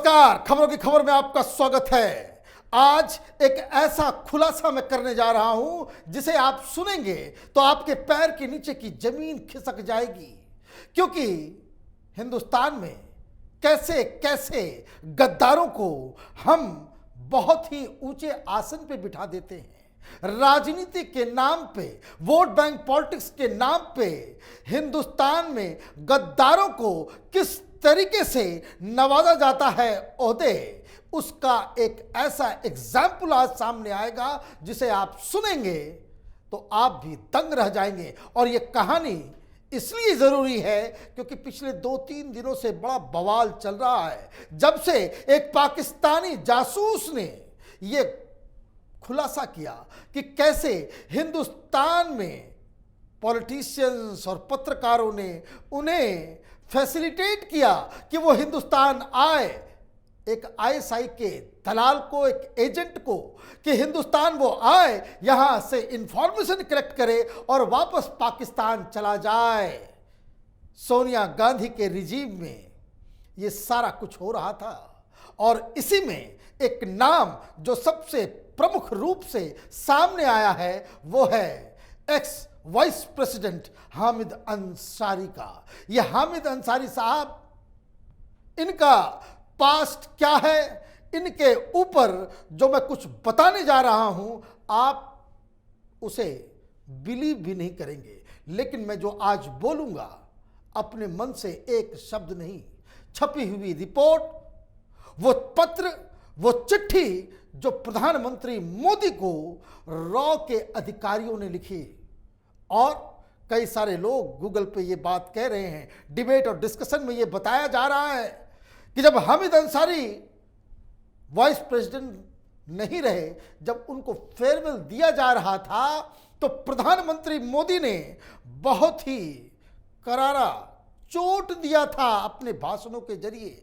नमस्कार, खबरों की खबर में आपका स्वागत है। आज एक ऐसा खुलासा मैं करने जा रहा हूं जिसे आप सुनेंगे तो आपके पैर के नीचे की जमीन खिसक जाएगी, क्योंकि हिंदुस्तान में कैसे कैसे गद्दारों को हम बहुत ही ऊंचे आसन पे बिठा देते हैं। राजनीति के नाम पे, वोट बैंक पॉलिटिक्स के नाम पे हिंदुस्तान में गद्दारों को किस तरीके से नवाजा जाता है ओहदे, उसका एक ऐसा एग्जाम्पल आज सामने आएगा जिसे आप सुनेंगे तो आप भी दंग रह जाएंगे। और ये कहानी इसलिए जरूरी है क्योंकि पिछले 2-3 दिनों से बड़ा बवाल चल रहा है, जब से एक पाकिस्तानी जासूस ने ये खुलासा किया कि कैसे हिंदुस्तान में पॉलिटिशियंस और पत्रकारों ने उन्हें फैसिलिटेट किया कि वो हिंदुस्तान आए, एक आईएसआई के दलाल को, एक एजेंट को, कि हिंदुस्तान वो आए, यहां से इंफॉर्मेशन कलेक्ट करे और वापस पाकिस्तान चला जाए। सोनिया गांधी के रिजीम में ये सारा कुछ हो रहा था और इसी में एक नाम जो सबसे प्रमुख रूप से सामने आया है वो है x vice president Hamid Ansari का। यह हामिद अंसारी साहब, इनका पास्ट क्या है, इनके ऊपर जो मैं कुछ बताने जा रहा हूं आप उसे बिलीव भी नहीं करेंगे, लेकिन मैं जो आज बोलूंगा अपने मन से एक शब्द नहीं, छपी हुई रिपोर्ट, वो पत्र, वो चिट्ठी जो प्रधानमंत्री मोदी को रॉ के अधिकारियों ने लिखी। और कई सारे लोग गूगल पे ये बात कह रहे हैं, डिबेट और डिस्कशन में ये बताया जा रहा है कि जब हामिद अंसारी वाइस प्रेसिडेंट नहीं रहे, जब उनको फेयरवेल दिया जा रहा था तो प्रधानमंत्री मोदी ने बहुत ही करारा चोट दिया था अपने भाषणों के जरिए।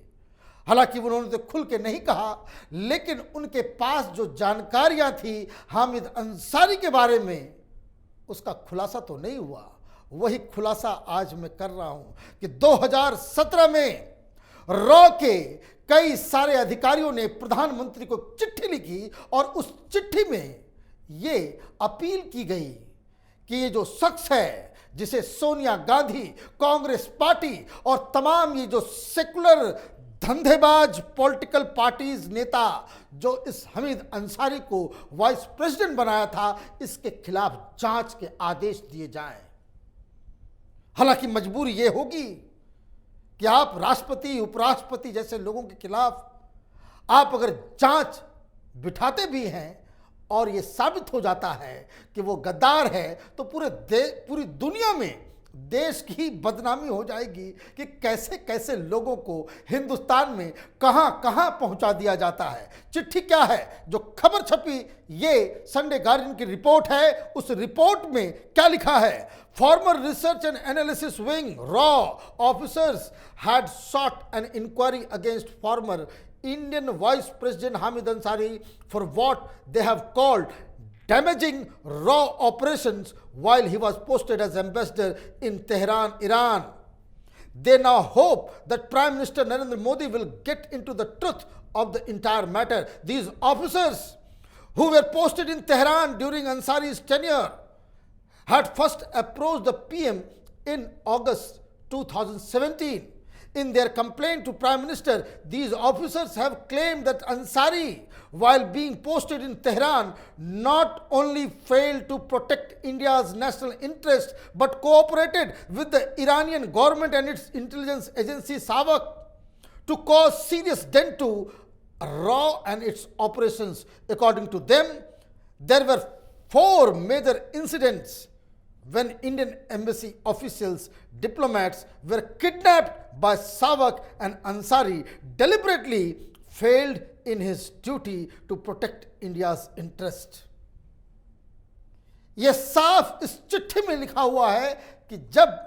हालांकि उन्होंने तो खुल के नहीं कहा, लेकिन उनके पास जो जानकारियां थी हामिद अंसारी के बारे में, उसका खुलासा तो नहीं हुआ। वही खुलासा आज मैं कर रहा हूं कि 2017 में रॉ के कई सारे अधिकारियों ने प्रधानमंत्री को चिट्ठी लिखी और उस चिट्ठी में ये अपील की गई कि ये जो शख्स है जिसे सोनिया गांधी, कांग्रेस पार्टी और तमाम ये जो सेकुलर धंधेबाज पॉलिटिकल पार्टीज नेता जो इस हामिद अंसारी को वाइस प्रेसिडेंट बनाया था, इसके खिलाफ जांच के आदेश दिए जाएं। हालांकि मजबूरी यह होगी कि आप राष्ट्रपति, उपराष्ट्रपति जैसे लोगों के खिलाफ आप अगर जांच बिठाते भी हैं और यह साबित हो जाता है कि वो गद्दार है, तो पूरी दुनिया में देश की बदनामी हो जाएगी कि कैसे कैसे लोगों को हिंदुस्तान में कहां कहां पहुंचा दिया जाता है। चिट्ठी क्या है जो खबर छपी, ये संडे गार्डियन की रिपोर्ट है। उस रिपोर्ट में क्या लिखा है? Former research and analysis wing रॉ officers had sought an inquiry against former Indian Vice President Hamid Ansari for what they have called damaging raw operations while he was posted as ambassador in Tehran, Iran. They now hope that Prime Minister Narendra Modi will get into the truth of the entire matter. These officers who were posted in Tehran during Ansari's tenure had first approached the PM in August 2017. In their complaint to Prime Minister, these officers have claimed that Ansari, while being posted in Tehran, not only failed to protect India's national interest, but cooperated with the Iranian government and its intelligence agency SAVAK to cause serious dent to RAW and its operations. According to them, there were 4 major incidents when Indian embassy officials, diplomats were kidnapped by SAVAK and Ansari deliberately failed in his duty to protect India's interest. यह साफ इस चिट्ठी में लिखा हुआ है कि जब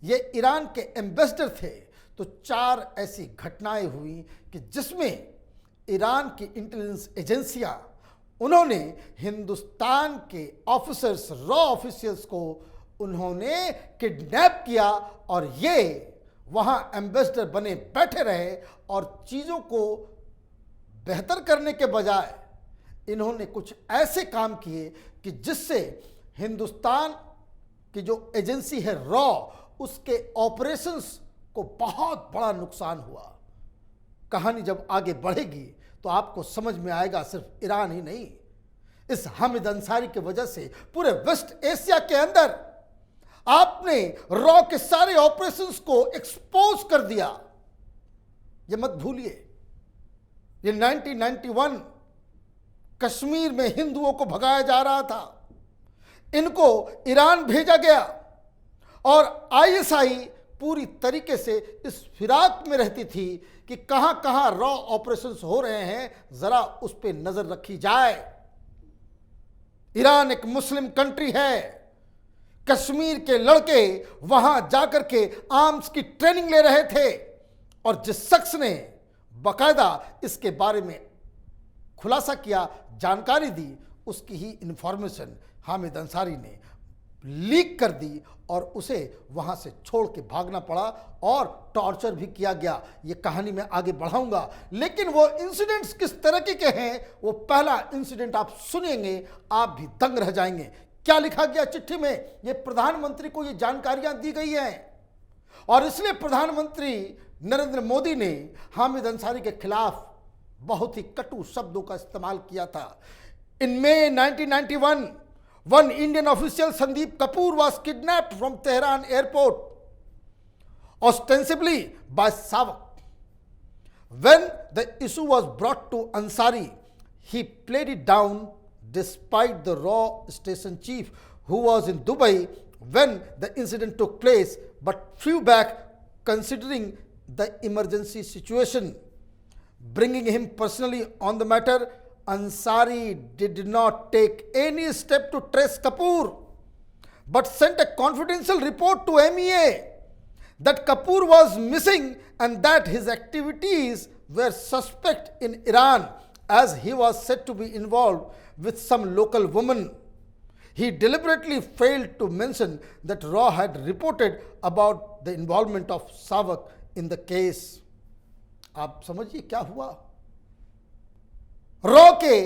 ये ईरान के एम्बेसडर थे तो 4 ऐसी घटनाएं हुई कि जिसमें ईरान की इंटेलिजेंस एजेंसियां, उन्होंने हिंदुस्तान के ऑफिसर्स, रॉ ऑफिसर्स को उन्होंने किडनैप किया और ये वहां एम्बेसडर बने बैठे रहे और चीजों को बेहतर करने के बजाय इन्होंने कुछ ऐसे काम किए कि जिससे हिंदुस्तान की जो एजेंसी है रॉ, उसके ऑपरेशंस को बहुत बड़ा नुकसान हुआ। कहानी जब आगे बढ़ेगी तो आपको समझ में आएगा, सिर्फ ईरान ही नहीं, इस हामिद अंसारी की वजह से पूरे वेस्ट एशिया के अंदर आपने रॉ के सारे ऑपरेशंस को एक्सपोज कर दिया। ये मत भूलिए, ये 1991 कश्मीर में हिंदुओं को भगाया जा रहा था, इनको ईरान भेजा गया और आईएसआई पूरी तरीके से इस फिराक में रहती थी कि कहां कहां रॉ ऑपरेशंस हो रहे हैं, जरा उस पर नजर रखी जाए। ईरान एक मुस्लिम कंट्री है, कश्मीर के लड़के वहां जाकर के आर्म्स की ट्रेनिंग ले रहे थे और जिस शख्स ने बाकायदा इसके बारे में खुलासा किया, जानकारी दी, उसकी ही इंफॉर्मेशन हामिद अंसारी ने लीक कर दी और उसे वहां से छोड़ के भागना पड़ा और टॉर्चर भी किया गया। ये कहानी मैं आगे बढ़ाऊंगा, लेकिन वो इंसिडेंट्स किस तरह के हैं, वो पहला इंसिडेंट आप सुनेंगे, आप भी दंग रह जाएंगे। क्या लिखा गया चिट्ठी में? ये प्रधानमंत्री को ये जानकारियां दी गई हैं और इसलिए प्रधानमंत्री नरेंद्र मोदी ने हामिद अंसारी के खिलाफ बहुत ही कटु शब्दों का इस्तेमाल किया था। इन May 1991, one Indian official, Sandeep Kapoor, was kidnapped from Tehran airport, ostensibly by Savak. When the issue was brought to Ansari, he played it down despite the RAW station chief, who was in Dubai when the incident took place, but flew back considering the emergency situation. Bringing him personally on the matter, Ansari did not take any step to trace Kapoor, but sent a confidential report to MEA that Kapoor was missing and that his activities were suspect in Iran, as he was said to be involved with some local woman. He deliberately failed to mention that RAW had reported about the involvement of Savak in the case. आप समझिए क्या हुआ। Raw के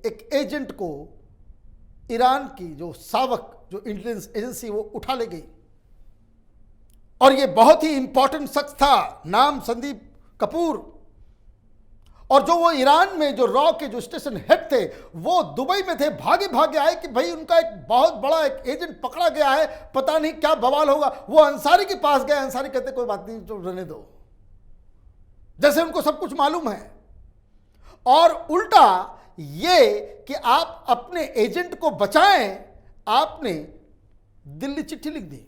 एक agent को Iran की जो सावक, जो इंटेलिजेंस एजेंसी, वो उठा ले गई और ये बहुत ही इंपॉर्टेंट शख्स था, नाम संदीप कपूर, और जो वो ईरान में जो रॉ के जो स्टेशन हेड थे वो दुबई में थे। भागे भागे आए कि भाई उनका एक बहुत बड़ा एक एजेंट पकड़ा गया है, पता नहीं क्या बवाल होगा। वो अंसारी के पास गए, अंसारी कहते कोई बात नहीं, तो रहने दो, जैसे उनको सब कुछ मालूम है। और उल्टा ये कि आप अपने एजेंट को बचाएं, आपने दिल्ली चिट्ठी लिख दी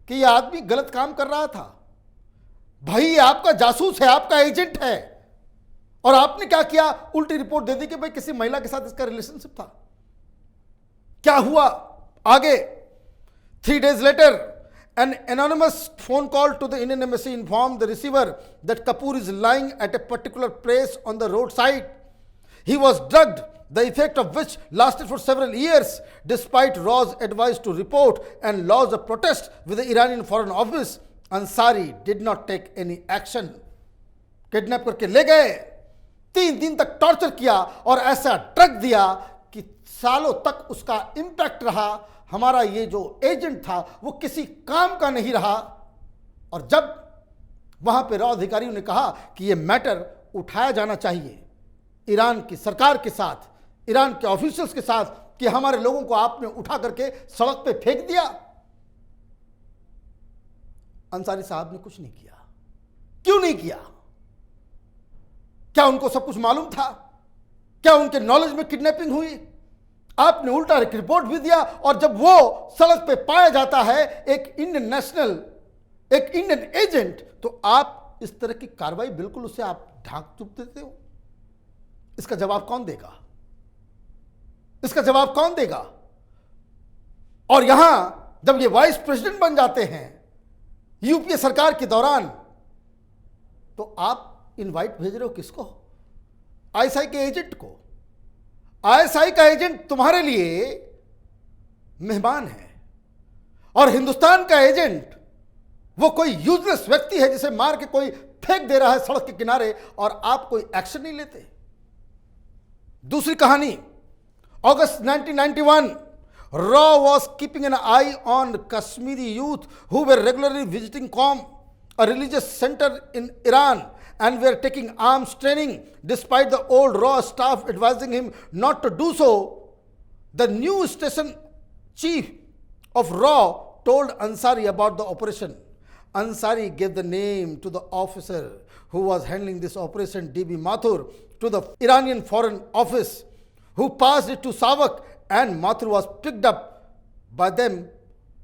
कि यह आदमी गलत काम कर रहा था, भाई ये आपका जासूस है, आपका एजेंट है, और आपने क्या किया, उल्टी रिपोर्ट दे दी कि भाई किसी महिला के साथ इसका रिलेशनशिप था। क्या हुआ आगे? 3 days later, an anonymous phone call to the Indian embassy informed the receiver that Kapoor is lying at a particular place on the roadside. He was drugged, the effect of which lasted for several years, despite RAW's advice to report and laws of protest with the Iranian Foreign Office. Ansari did not take any action. Kidnap करके ले गए, 3 दिन तक torture किया और ऐसा drug दिया कि सालों तक उसका इंपैक्ट रहा। हमारा ये जो एजेंट था वो किसी काम का नहीं रहा। और जब वहां पे रॉ अधिकारियों ने कहा कि ये मैटर उठाया जाना चाहिए ईरान की सरकार के साथ, ईरान के ऑफिशियल्स के साथ, कि हमारे लोगों को आपने उठा करके सड़क पे फेंक दिया, अंसारी साहब ने कुछ नहीं किया। क्यों नहीं किया? क्या उनको सब कुछ मालूम था? क्या उनके नॉलेज में किडनैपिंग हुई? आपने उल्टा एक रिपोर्ट भी दिया, और जब वो सड़क पे पाया जाता है एक इंडियन नेशनल, एक इंडियन एजेंट, तो आप इस तरह की कार्रवाई बिल्कुल उसे आप ढांक चुप देते हो। इसका जवाब कौन देगा? इसका जवाब कौन देगा? और यहां जब ये वाइस प्रेसिडेंट बन जाते हैं यूपीए सरकार के दौरान, तो आप इनवाइट भेज रहे हो किसको? आईएसआई के एजेंट को। आईएसआई का एजेंट तुम्हारे लिए मेहमान है और हिंदुस्तान का एजेंट वो कोई यूजलेस व्यक्ति है जिसे मार के कोई फेंक दे रहा है सड़क के किनारे और आप कोई एक्शन नहीं लेते। दूसरी कहानी, अगस्त 1991, Raw was keeping an eye on Kashmiri youth who were regularly visiting Qom, a religious center in Iran, and were taking arms training despite the old Raw staff advising him not to do so. The new station chief of Raw told Ansari about the operation. Ansari gave the name to the officer who was handling this operation, DB Mathur, to the Iranian Foreign Office, who passed it to Savak, and Mathur was picked up by them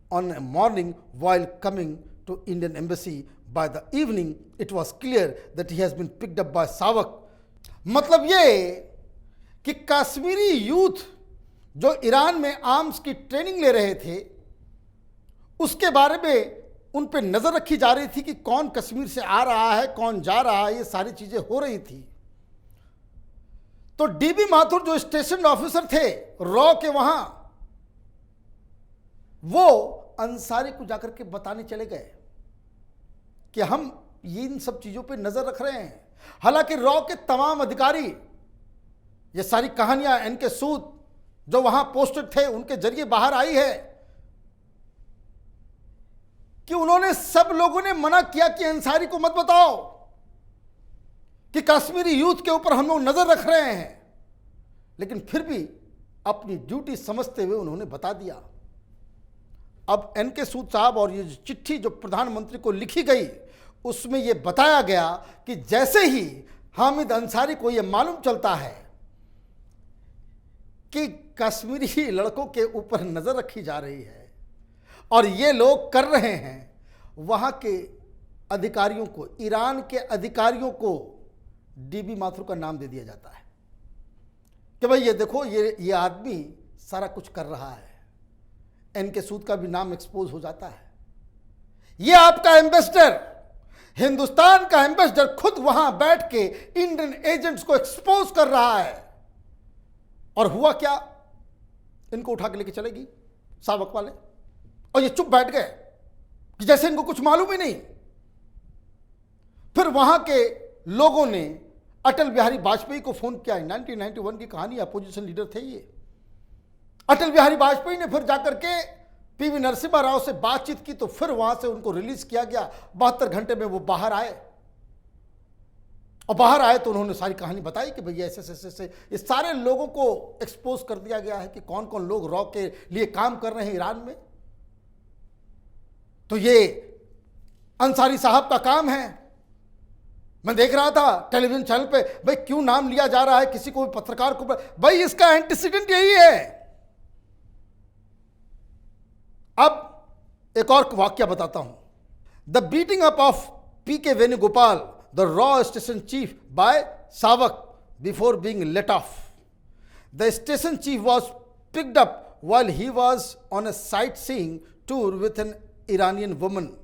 on a morning while coming to Indian embassy. By the evening, it was clear that he has been picked up by Savak. मतलब ये कि Kashmiri youth जो Iran में arms की training ले रहे थे, उसके बारे में उन पे नजर रखी जा रही थी कि कौन कश्मीर से आ रहा है, कौन जा रहा है, ये सारी चीजें हो रही थी। तो डीबी माथुर जो स्टेशन ऑफिसर थे रॉ के वहां, वो अंसारी को जाकर के बताने चले गए कि हम इन सब चीजों पे नजर रख रहे हैं। हालांकि रॉ के तमाम अधिकारी, ये सारी कहानियां एनके सूद जो वहां पोस्टेड थे उनके जरिए बाहर आई है कि उन्होंने, सब लोगों ने मना किया कि अंसारी को मत बताओ कि कश्मीरी यूथ के ऊपर हम लोग नजर रख रहे हैं, लेकिन फिर भी अपनी ड्यूटी समझते हुए उन्होंने बता दिया। अब एनके सूद साहब और ये चिट्ठी जो प्रधानमंत्री को लिखी गई, उसमें यह बताया गया कि जैसे ही हामिद अंसारी को यह मालूम चलता है कि कश्मीरी लड़कों के ऊपर नजर रखी जा रही है और ये लोग कर रहे हैं, वहां के अधिकारियों को, ईरान के अधिकारियों को डीबी माथुर का नाम दे दिया जाता है कि भाई ये देखो, ये आदमी सारा कुछ कर रहा है। एनके सूद का भी नाम एक्सपोज हो जाता है। ये आपका एम्बेसडर, हिंदुस्तान का एम्बेसडर खुद वहां बैठ के इंडियन एजेंट्स को एक्सपोज कर रहा है। और हुआ क्या, इनको उठा के लेके चलेगी सावक वाले, और ये चुप बैठ गए कि जैसे इनको कुछ मालूम ही नहीं। फिर वहां के लोगों ने अटल बिहारी वाजपेयी को फोन किया। 1991 की कहानी, अपोजिशन लीडर थे ये। अटल बिहारी वाजपेयी ने फिर जाकर के पीवी नरसिम्हा राव से बातचीत की, तो फिर वहां से उनको रिलीज किया गया। 72 घंटे में वो बाहर आए, और बाहर आए तो उन्होंने सारी कहानी बताई कि भैया ऐसे ऐसे इस सारे लोगों को एक्सपोज कर दिया गया है कि कौन कौन लोग रॉ के लिए काम कर रहे हैं ईरान में। तो ये अंसारी साहब का काम है। मैं देख रहा था टेलीविजन चैनल पे, भाई क्यों नाम लिया जा रहा है किसी को, पत्रकार को, भाई इसका एंटीसीडेंट यही है। अब एक और वाक्य बताता हूं। The beating up of PK Venugopal, the रॉ station chief, by SAVAK before being let off. The station chief was picked up while he was on a sightseeing tour with an Iranian woman.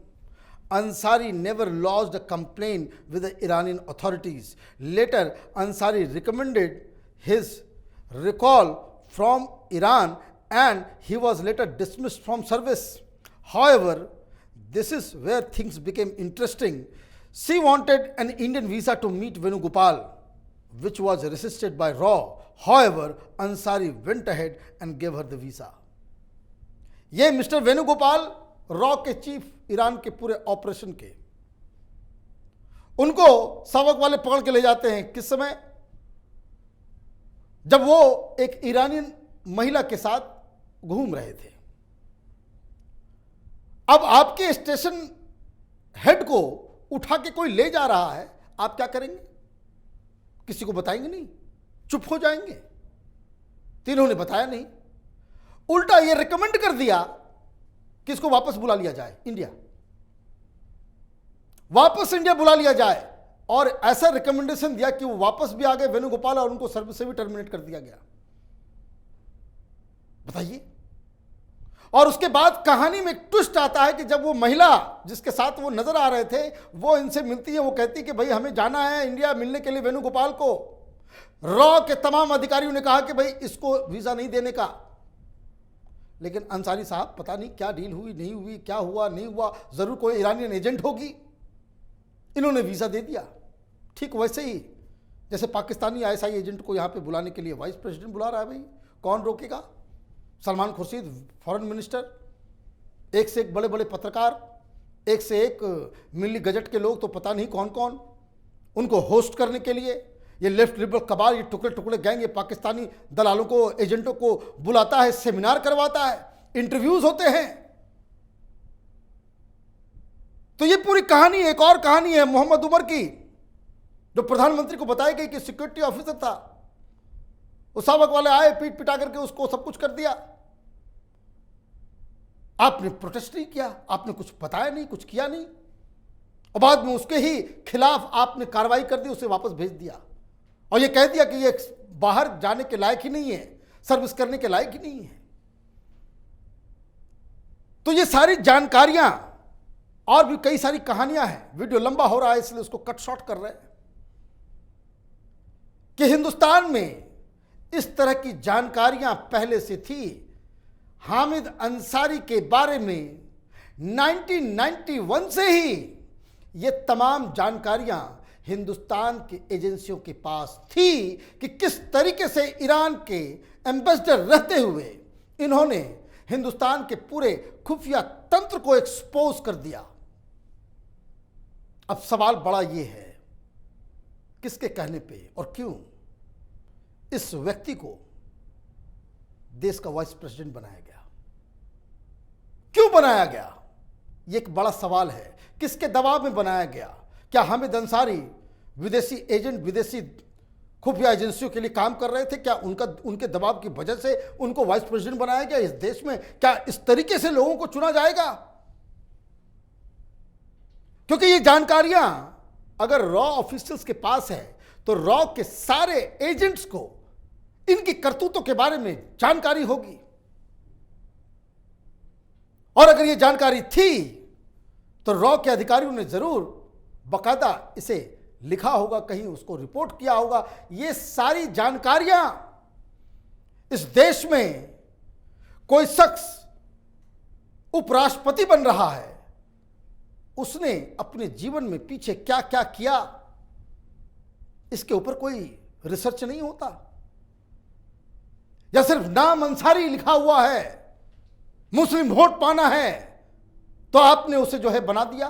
Ansari never lodged a complaint with the Iranian authorities. Later, Ansari recommended his recall from Iran and he was later dismissed from service. However, this is where things became interesting. She wanted an Indian visa to meet Venugopal, which was resisted by Raw. However, Ansari went ahead and gave her the visa. ये mister Venugopal raw के chief, Iran के पूरे operation के, उनको सावक वाले पकड़ के ले जाते हैं। किस समय? जब वो एक ईरानियन महिला के साथ घूम रहे थे। अब आपके स्टेशन हेड को उठा के कोई ले जा रहा है, आप क्या करेंगे? किसी को बताएंगे नहीं, चुप हो जाएंगे। तीनों ने बताया नहीं, उल्टा ये रिकमेंड कर दिया कि इसको वापस बुला लिया जाए इंडिया, वापस इंडिया बुला लिया जाए। और ऐसा रिकमेंडेशन दिया कि वो वापस भी आ गए वेणुगोपाल, और उनको सर्विस से भी टर्मिनेट कर दिया गया। बताइए। और उसके बाद कहानी में एक ट्विस्ट आता है कि जब वो महिला जिसके साथ वो नजर आ रहे थे, वो इनसे मिलती है, वो कहती है कि भाई हमें जाना है इंडिया मिलने के लिए वेणुगोपाल को। रॉ के तमाम अधिकारियों ने कहा कि भाई इसको वीजा नहीं देने का, लेकिन अंसारी साहब पता नहीं क्या डील हुई, नहीं हुई, क्या हुआ नहीं हुआ, जरूर कोई ईरानियन एजेंट होगी, इन्होंने वीजा दे दिया। ठीक वैसे ही जैसे पाकिस्तानी आईएसआई एजेंट को यहाँ पे बुलाने के लिए वाइस प्रेसिडेंट बुला रहा है, भाई कौन रोकेगा। सलमान खुर्शीद फॉरेन मिनिस्टर, एक से एक बड़े बड़े पत्रकार, एक से एक मिली गजट के लोग, तो पता नहीं कौन कौन, उनको होस्ट करने के लिए ये लेफ्ट लिबरल कबाल, ये टुकड़े टुकड़े गैंग, ये पाकिस्तानी दलालों को, एजेंटों को बुलाता है, सेमिनार करवाता है, इंटरव्यूज होते हैं। तो ये पूरी कहानी एक और कहानी है मोहम्मद उमर की, जो प्रधानमंत्री को बताई गई कि सिक्योरिटी ऑफिसर था, उस सावक वाले आए, पीट पिटा करके उसको सब कुछ कर दिया। आपने प्रोटेस्ट नहीं किया, आपने कुछ बताया नहीं, कुछ किया नहीं, और बाद में उसके ही खिलाफ आपने कार्रवाई कर दी, उसे वापस भेज दिया और ये कह दिया कि ये बाहर जाने के लायक ही नहीं है, सर्विस करने के लायक ही नहीं है। तो ये सारी जानकारियां और भी कई सारी कहानियां हैं। वीडियो लंबा हो रहा है इसलिए उसको कट शॉर्ट कर रहे हैं कि हिंदुस्तान में इस तरह की जानकारियां पहले से थी। हामिद अंसारी के बारे में 1991 से ही ये तमाम जानकारियां हिंदुस्तान की एजेंसियों के पास थी कि किस तरीके से ईरान के एम्बेसडर रहते हुए इन्होंने हिंदुस्तान के पूरे खुफिया तंत्र को एक्सपोज कर दिया। अब सवाल बड़ा ये है, किसके कहने पे और क्यों इस व्यक्ति को देश का वाइस प्रेसिडेंट बनाया गया, क्यों बनाया गया, ये एक बड़ा सवाल है। किसके दबाव में बनाया गया? क्या हामिद अंसारी विदेशी एजेंट, विदेशी खुफिया एजेंसियों के लिए काम कर रहे थे? क्या उनके दबाव की वजह से उनको वाइस प्रेसिडेंट बनाया गया? इस देश में क्या इस तरीके से लोगों को चुना जाएगा? क्योंकि ये जानकारियां अगर रॉ ऑफिशियल्स के पास है तो रॉ के सारे एजेंट्स को इनकी करतूतों के बारे में जानकारी होगी, और अगर ये जानकारी थी तो रॉ के अधिकारियों ने जरूर बकायदा इसे लिखा होगा, कहीं उसको रिपोर्ट किया होगा। ये सारी जानकारियां इस देश में कोई शख्स उपराष्ट्रपति बन रहा है, उसने अपने जीवन में पीछे क्या क्या किया, इसके ऊपर कोई रिसर्च नहीं होता, या सिर्फ नाम अंसारी लिखा हुआ है, मुस्लिम वोट पाना है तो आपने उसे जो है बना दिया,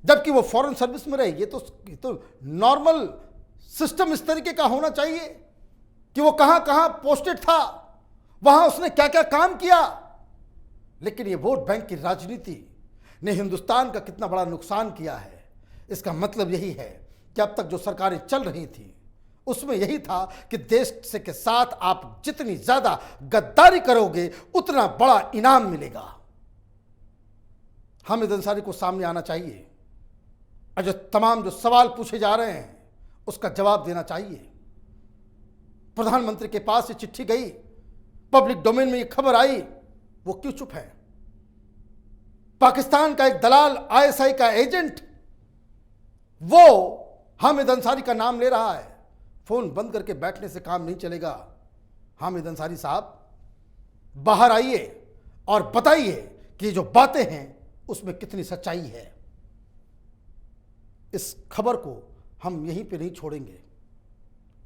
जबकि वो फॉरेन सर्विस में रहे। ये तो नॉर्मल सिस्टम इस तरीके का होना चाहिए कि वो कहां कहां पोस्टेड था, वहां उसने क्या क्या काम किया। लेकिन ये वोट बैंक की राजनीति ने हिंदुस्तान का कितना बड़ा नुकसान किया है, इसका मतलब यही है कि अब तक जो सरकारें चल रही थी उसमें यही था कि देश से के साथ आप जितनी ज्यादा गद्दारी करोगे उतना बड़ा इनाम मिलेगा। हामिद अंसारी को सामने आना चाहिए और जो तमाम जो सवाल पूछे जा रहे हैं उसका जवाब देना चाहिए। प्रधानमंत्री के पास ये चिट्ठी गई, पब्लिक डोमेन में ये खबर आई, वो क्यों चुप है? पाकिस्तान का एक दलाल, आईएसआई का एजेंट, वो हामिद अंसारी का नाम ले रहा है। फोन बंद करके बैठने से काम नहीं चलेगा। हामिद अंसारी साहब बाहर आइए और बताइए कि जो बातें हैं उसमें कितनी सच्चाई है। इस खबर को हम यहीं पे नहीं छोड़ेंगे,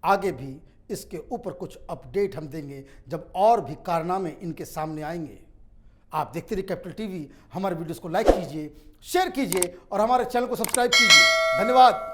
आगे भी इसके ऊपर कुछ अपडेट हम देंगे जब और भी कारनामे इनके सामने आएंगे। आप देखते रहिए कैपिटल टीवी। हमारे वीडियोस को लाइक कीजिए, शेयर कीजिए और हमारे चैनल को सब्सक्राइब कीजिए। धन्यवाद।